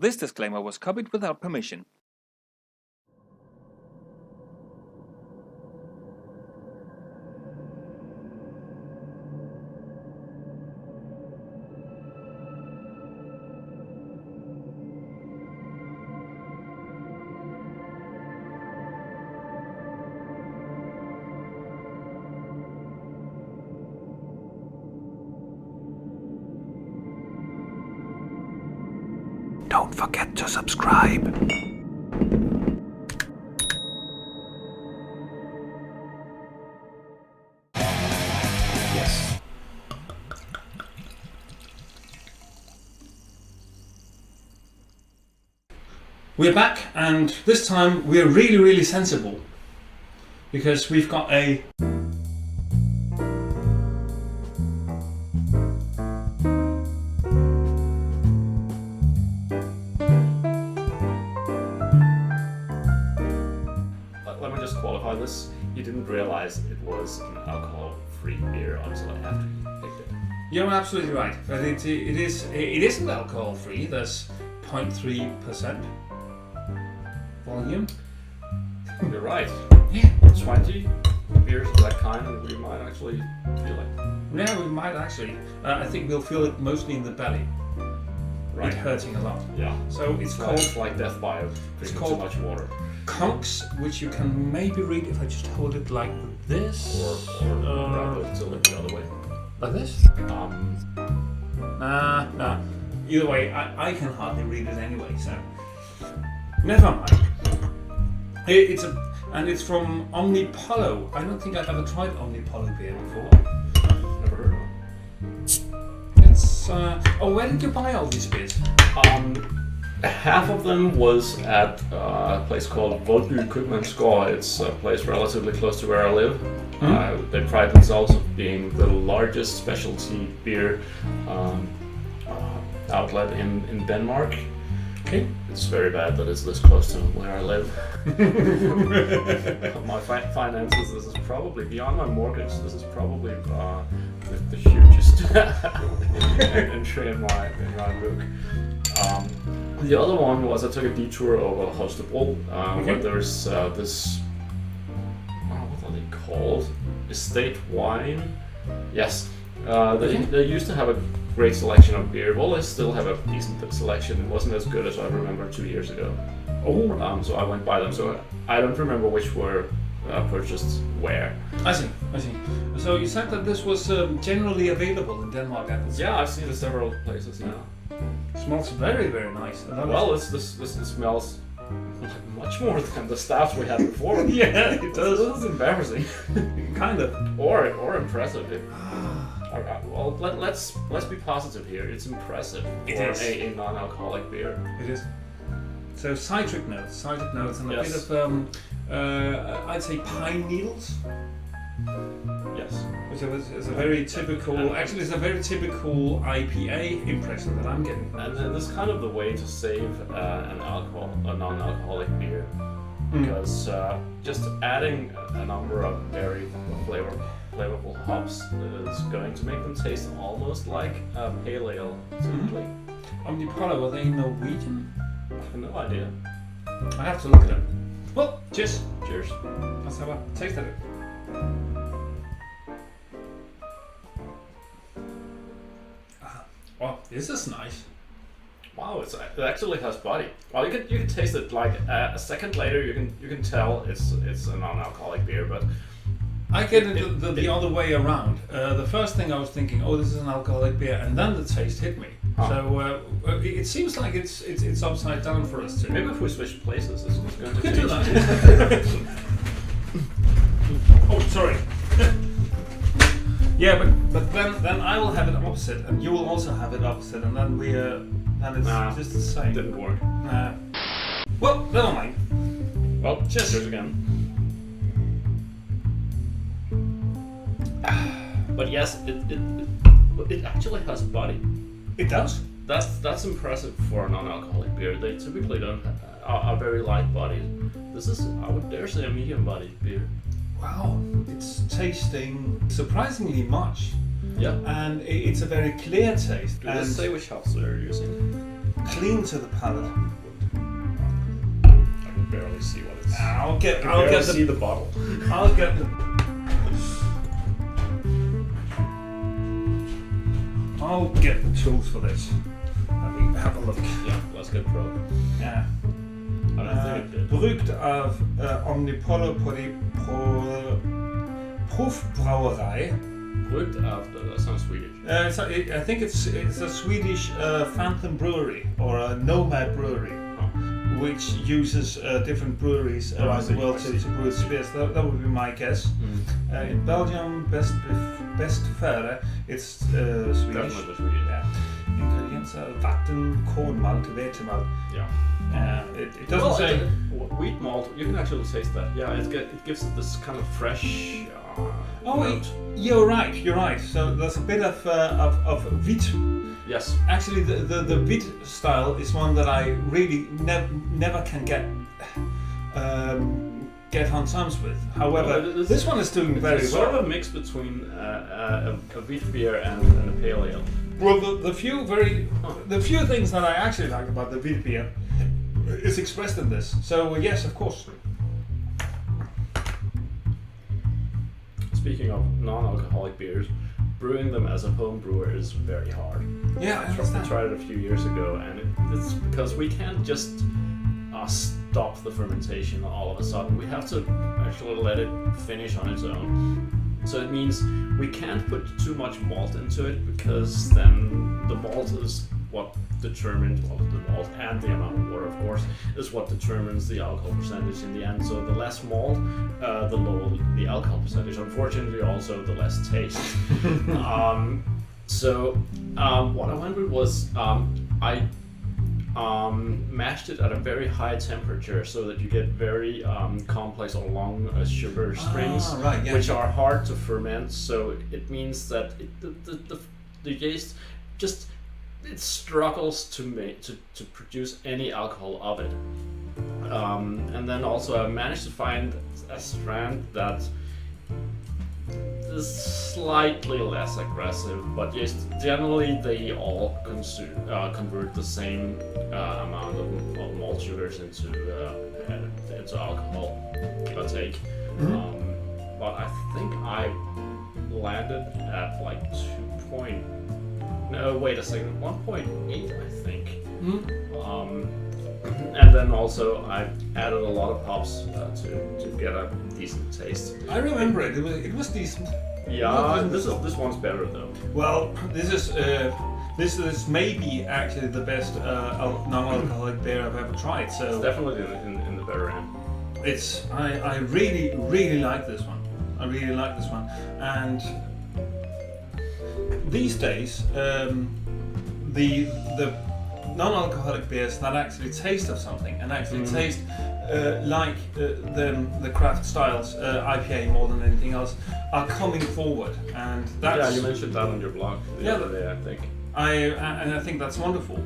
This disclaimer was copied without permission. Don't forget to subscribe. Yes. We're back, and this time we're really sensible because we've got a Let me just qualify this. You didn't realize it was an alcohol-free beer until after you picked it. You're absolutely right, but it isn't alcohol free. There's 0.3% volume. You're right. Yeah. 20 beers of that kind, and we might actually feel it. Yeah, we might actually. I think we'll feel it mostly in the belly. Right. It hurting a lot. Yeah. So it's called. It's like death by drinking too much water. Knox, which you can maybe read if I just hold it like this. Or wrap it to look the other way. Like this? Nah. Either way, I can hardly read it anyway, so never mind. It's from Omnipollo. I don't think I've ever tried Omnipollo beer before. Never heard of it. It's where did you buy all these beers? Half of them was at a place called WikimediaCommons. It's a place relatively close to where I live. They pride themselves on being the largest specialty beer outlet in Denmark. Okay. It's very bad that it's this close to where I live. My finances, this is probably, beyond my mortgage, this is probably the hugest entry in my book. The other one was I took a detour over Holstebro, where there's this, what are they called? Estate wine? Yes. They used to have a great selection of beer. Well, they still have a decent selection. It wasn't as good as I remember 2 years ago. Oh. So I went by them. So I don't remember which were purchased where. I see. So you said that this was generally available in Denmark at this Yeah, I've seen it several places now. It smells very nice. Well, this smells much more than the stouts we had before. Yeah, it does. This is embarrassing. Kind of. Or impressive. Well, let's be positive here. It's impressive for a non-alcoholic beer. It is. So citric notes, and a bit of I'd say pine needles. Yes. Which is a very typical. Actually, it's a very typical IPA impression that I'm getting. And then this is kind of the way to save a non-alcoholic beer, because just adding a number of very flavorful hops is going to make them taste almost like a pale ale, typically. Omnipollo, are they Norwegian? I have no idea. I have to look it up. Well, cheers. Cheers. Let's have a taste of it. Wow, this is nice. Wow, it actually has body. Well, you can taste it like a second later. You can tell it's a non-alcoholic beer, but I get it the other way around. The first thing I was thinking, oh, this is an alcoholic beer, and then the taste hit me. So it seems like it's upside down for us too. Maybe if we switch places, it's going to We can do change. that. Oh, sorry. Yeah, but then I will have it opposite, and you will also have it opposite, and then then it's just the same. Didn't work. Well, never mind. Well, cheers again. But yes, it actually has body. It does. That's impressive for a non-alcoholic beer. They typically are very light bodied. This is, I would dare say, a medium bodied beer. Wow, it's tasting surprisingly much. Yeah. And it's a very clear taste. Let's say which hops they're using. clean to the palate. I can barely see what it's. I'll get see the bottle. I'll get the. I'll get the tools for this. Let me have a look. Yeah, let's get pro. Ja. I don't think it did. Bryggt av Omnipollo på de proefbrouwerij. Bryggt after, that sounds Swedish. I think it's a Swedish phantom brewery or a nomad brewery, which uses different breweries around the world to brew its beers. That would be my guess. In Belgium, best färre, it's Swedish. Definitely Swedish. Yeah. Ingredienser: vatten, kornmalt, vetemalt. Yeah. It doesn't say. Wheat malt. You can actually taste that. Yeah, it gives it this kind of fresh. Note. You're right. So there's a bit of wheat. Yes. Actually, the wheat style is one that I really never can get on terms with. However, this one is doing very well. It's sort of a mix between a wheat beer and a pale ale. Well, the few things that I actually like about the wheat beer is expressed in this. So yes, of course. Speaking of non-alcoholic beers, brewing them as a home brewer is very hard. Yeah, I I understand. tried it a few years ago, and it's because we can't just stop the fermentation all of a sudden. We have to actually let it finish on its own. So it means we can't put too much malt into it, because then the malt is what determines, well, the malt and the amount of water, of course, is what determines the alcohol percentage in the end. So the less malt, the lower the alcohol percentage. Unfortunately, also the less taste. What I went with was I mashed it at a very high temperature so that you get very complex or long sugar strings, which are hard to ferment. So it means that the yeast just it struggles to produce any alcohol of it. And then also I managed to find a strand that is slightly less aggressive, but yes, generally they all convert the same amount of malt sugars into alcohol, give or take. But I think I landed at like 1.8, I think. And then also I added a lot of hops to get a decent taste. I remember it. It was decent. Yeah, this one's better though. Well, this is maybe actually the best non-alcoholic beer I've ever tried. So it's definitely in the better end. I really like this one. I really like this one. And these days, the non-alcoholic beers that actually taste of something and actually taste like the craft styles, IPA more than anything else, are coming forward, and that's you mentioned that on your blog the other day, I think. I think that's wonderful.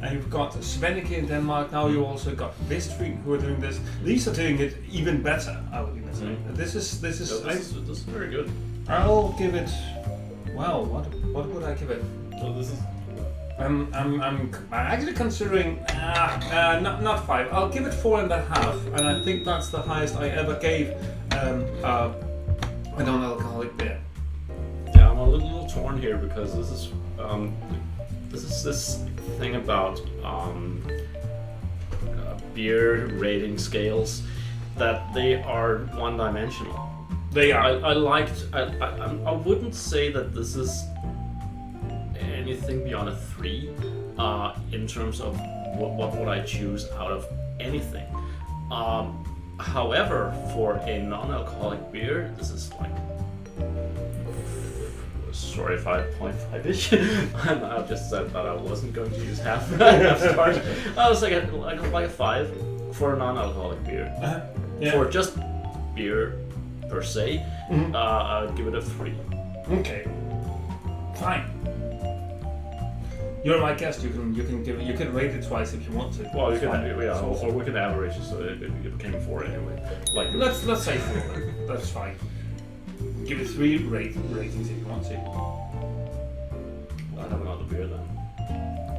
And you've got Svenike in Denmark now. You also got Vestfyn who are doing this. These are doing it even better, I would even say. This is very good. I'll give it. Well, what would I give it? So this is. I'm actually considering not 5. I'll give it 4.5, and I think that's the highest I ever gave a non-alcoholic beer. Yeah, I'm a little torn here because this is this thing about beer rating scales that they are one-dimensional. They are. I wouldn't say that this is anything beyond a 3 in terms of what would I choose out of anything. However, for a non-alcoholic beer, this is like 5.5-ish. And I just said that I wasn't going to use half stars. I was like a 5 for a non-alcoholic beer. For just beer per se, I'd give it a 3. Okay, fine. You're my guest. You can rate it twice if you want to. Well, you can, or we can average it so it became 4 anyway. Like let's say 4. Then. That's fine. Give it 3 ratings if you want to. I'll have another beer then.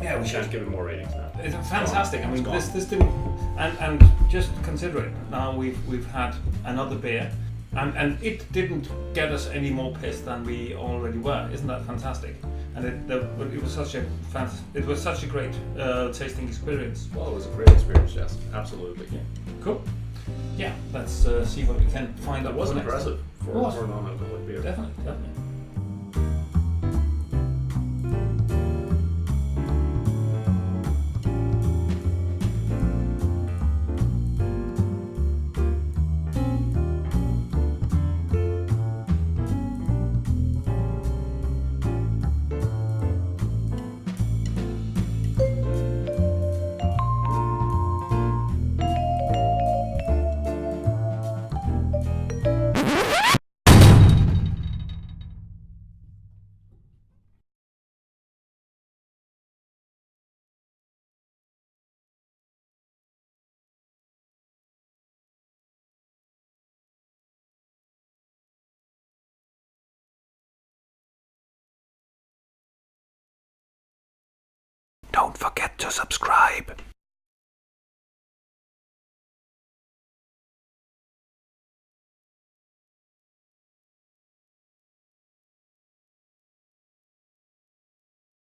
Yeah, we We should should. give it more ratings now. It's fantastic. I mean, It's this didn't, and just consider it. Now we've had another beer, and it didn't get us any more pissed than we already were. Isn't that fantastic? And it was such a great tasting experience. Well, it was a great experience, yes, absolutely. Yeah. Cool. Yeah, let's see what we can find out. That was for next. impressive for It was. a non-alcoholic beer. Definitely. Don't forget to subscribe.